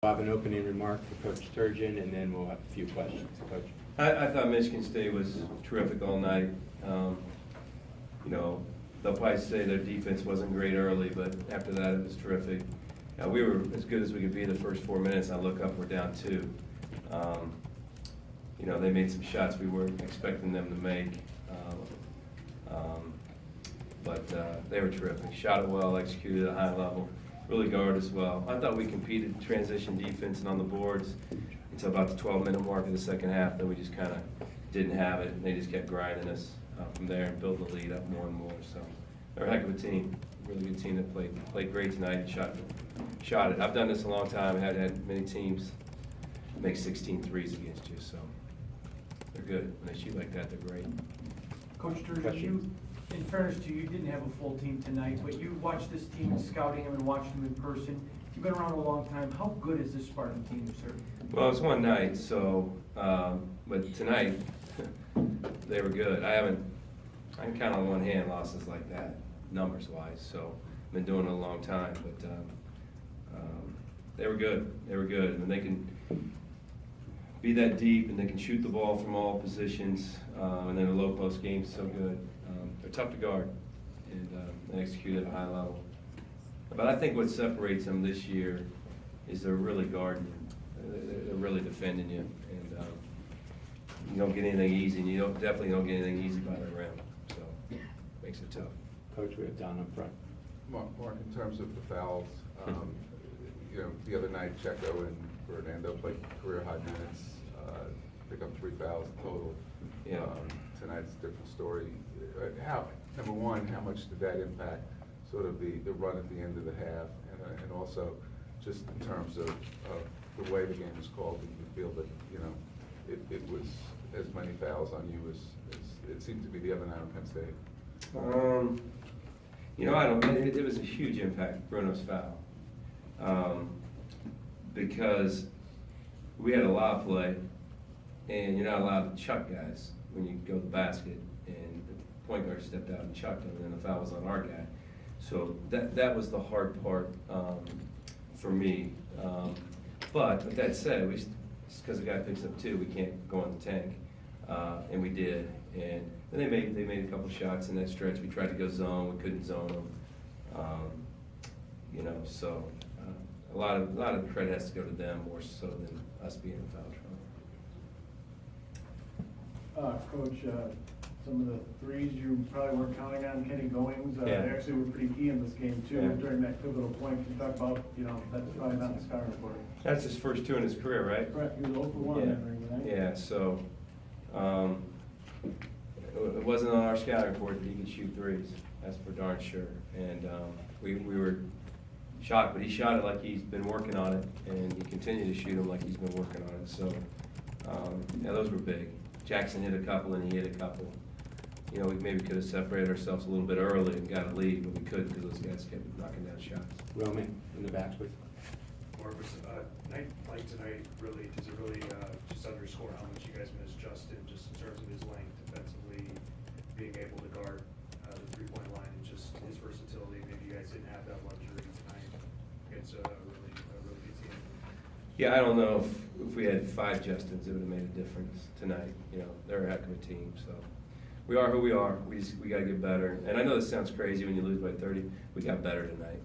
We'll have an opening remark for Coach Turgeon, and then we'll have a few questions. Coach. I thought Michigan State was terrific all night. They'll probably say their defense wasn't great early, but after that it was terrific. We were as good as we could be the first 4 minutes. I look up, we're down 2. They made some shots we weren't expecting them to make. But they were terrific. Shot it well, executed at a high level, really guarded us well. I thought we competed transition defense and on the boards until about the 12-minute mark of the second half. Then we just kind of didn't have it, and they just kept grinding us from there and building the lead up more and more. So they're a heck of a team, really good team that played great tonight and shot it. I've done this a long time. I had many teams make 16 threes against you, so they're good. When they shoot like that, they're great. Coach Turgeon, you, in fairness to you, you didn't have a full team tonight, but you watched this team, scouting them and watching them in person. You've been around a long time. How good is this Spartan team, sir? Well, it's one night, so, but tonight, they were good. I can count on one hand losses like that, numbers-wise, so I've been doing it a long time, but they were good. They were good. I mean, they can be that deep, and they can shoot the ball from all positions, and then the low-post game's so good. They're tough to guard, and they execute at a high level. But I think what separates them this year is they're really guarding you. They're really defending you, and you don't get anything easy, and you definitely don't get anything easy by the rim. So it makes it tough. Coach, we have Don up front. Mark, in terms of the fouls, the other night Checo and Fernando played career high minutes, pick up 3 fouls total. Yeah. Tonight's a different story. Number one, how much did that impact sort of the run at the end of the half, and also just in terms of the way the game was called, did you feel that it was as many fouls on you as it seemed to be the other night on Penn State? I don't. It was a huge impact, Bruno's foul, because we had a lot of play, and you're not allowed to chuck guys when you go to the basket, and the point guard stepped out and chucked him, and then the foul was on our guy. So that was the hard part for me. But with that said, just because the guy picks up 2, we can't go on the tank, and we did. And then they made a couple shots in that stretch. We tried to go zone, we couldn't zone them. So a lot of credit has to go to them more so than us being in foul trouble. Coach, some of the threes you probably weren't counting on Kenny Goings, Yeah. they actually were pretty key in this game too, Yeah. during that pivotal point. Can you talk about, that's probably not the scouting report. That's his first 2 in his career, right? Correct, he was 0 for 1 Yeah. that ring tonight. Yeah, so it wasn't on our scouting report that he could shoot threes. That's for darn sure. And we were shocked, but he shot it like he's been working on it, and he continued to shoot them like he's been working on it. So those were big. Jackson hit a couple, and he hit a couple. We maybe could have separated ourselves a little bit early and got a lead, but we couldn't because those guys kept knocking down shots. Roman in the back, please. Marcus, night like tonight, really, does it really just underscore how much you guys miss Justin, just in terms of his length defensively, being able to guard the three-point line, and just his versatility? Maybe you guys didn't have that luxury tonight against a really good team. Yeah, I don't know if we had 5 Justins, it would have made a difference tonight. They're a heck of a team, so. We are who we are. We got to get better. And I know this sounds crazy when you lose by 30. We got better tonight.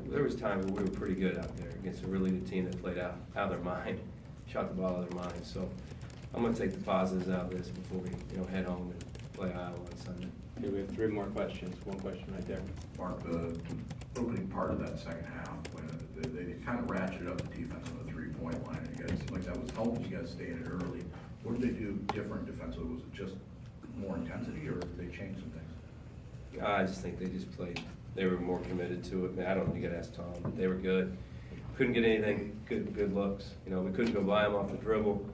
There was times when we were pretty good out there against a really good team that played out of their mind, shot the ball out of their mind. So I'm going to take the positives out of this before we head home and play Iowa on Sunday. Okay, we have 3 more questions. One question right there. Mark, the opening part of that second half, when they kind of ratcheted up the defense on the 3-point line, and you guys seemed like that was helping you guys stay in it early. What did they do different defensively? Was it just more intensity, or did they change some things? I just think they just played. They were more committed to it. I don't know. You got to ask Tom, but they were good. Couldn't get anything good looks. We couldn't go by them off the dribble.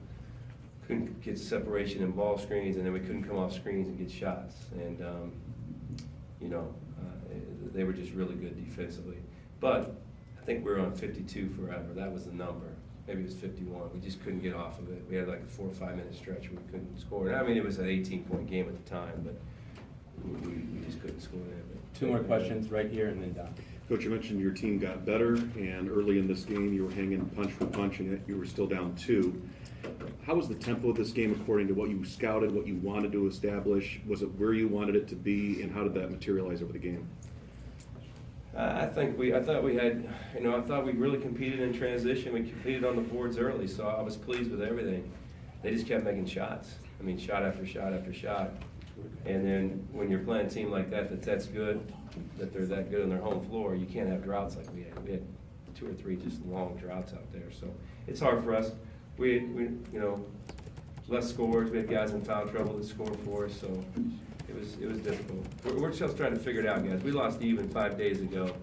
Couldn't get separation in ball screens, and then we couldn't come off screens and get shots. And they were just really good defensively. But I think we were on 52 forever. That was the number. Maybe it was 51. We just couldn't get off of it. We had like a 4 or 5 minute stretch where we couldn't score. And I mean, it was an 18-point game at the time, but we just couldn't score there. But 2 more questions right here, and then Don. Coach, you mentioned your team got better, and early in this game, you were hanging punch for punch, and yet you were still down 2. How was the tempo of this game according to what you scouted, what you wanted to establish? Was it where you wanted it to be, and how did that materialize over the game? I thought we had, I thought we really competed in transition. We competed on the boards early, so I was pleased with everything. They just kept making shots. I mean, shot after shot after shot. And then when you're playing a team like that, that's good, that they're that good on their home floor, you can't have droughts like we had. We had 2 or 3 just long droughts out there, so it's hard for us. We less scores. We had guys in foul trouble that scored for us, so it was difficult. We're just trying to figure it out, guys. We lost even 5 days ago,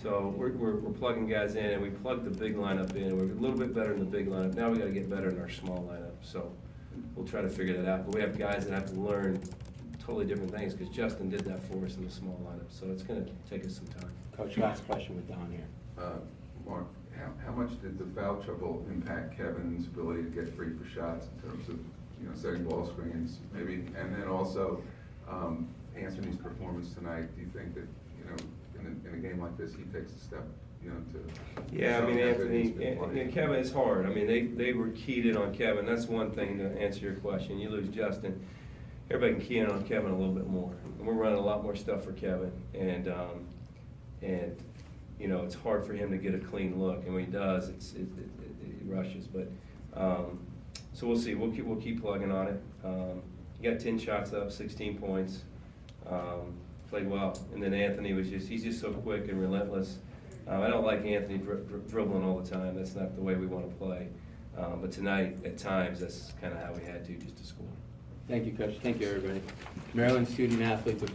so we're plugging guys in, and we plugged the big lineup in. We're a little bit better in the big lineup. Now we got to get better in our small lineup, so we'll try to figure that out. But we have guys that have to learn totally different things, because Justin did that for us in the small lineup, so it's going to take us some time. Coach, last question with Don here. Mark, how much did the foul trouble impact Kevin's ability to get free for shots in terms of, setting ball screens, maybe, and then also Anthony's performance tonight? Do you think that, in a game like this, he takes a step, to? Yeah, I mean, show that he's been Anthony, playing? and Kevin, it's hard. I mean, they were keyed in on Kevin. That's one thing to answer your question. You lose Justin, everybody can key in on Kevin a little bit more. And we're running a lot more stuff for Kevin, and it's hard for him to get a clean look. And when he does, it rushes. But so we'll see. We'll keep plugging on it. He got 10 shots up, 16 points. Played well. And then Anthony he's just so quick and relentless. I don't like Anthony dribbling all the time. That's not the way we want to play. But tonight, at times, that's kind of how we had to, just to score. Thank you, Coach. Thank you, everybody. Maryland student athletes of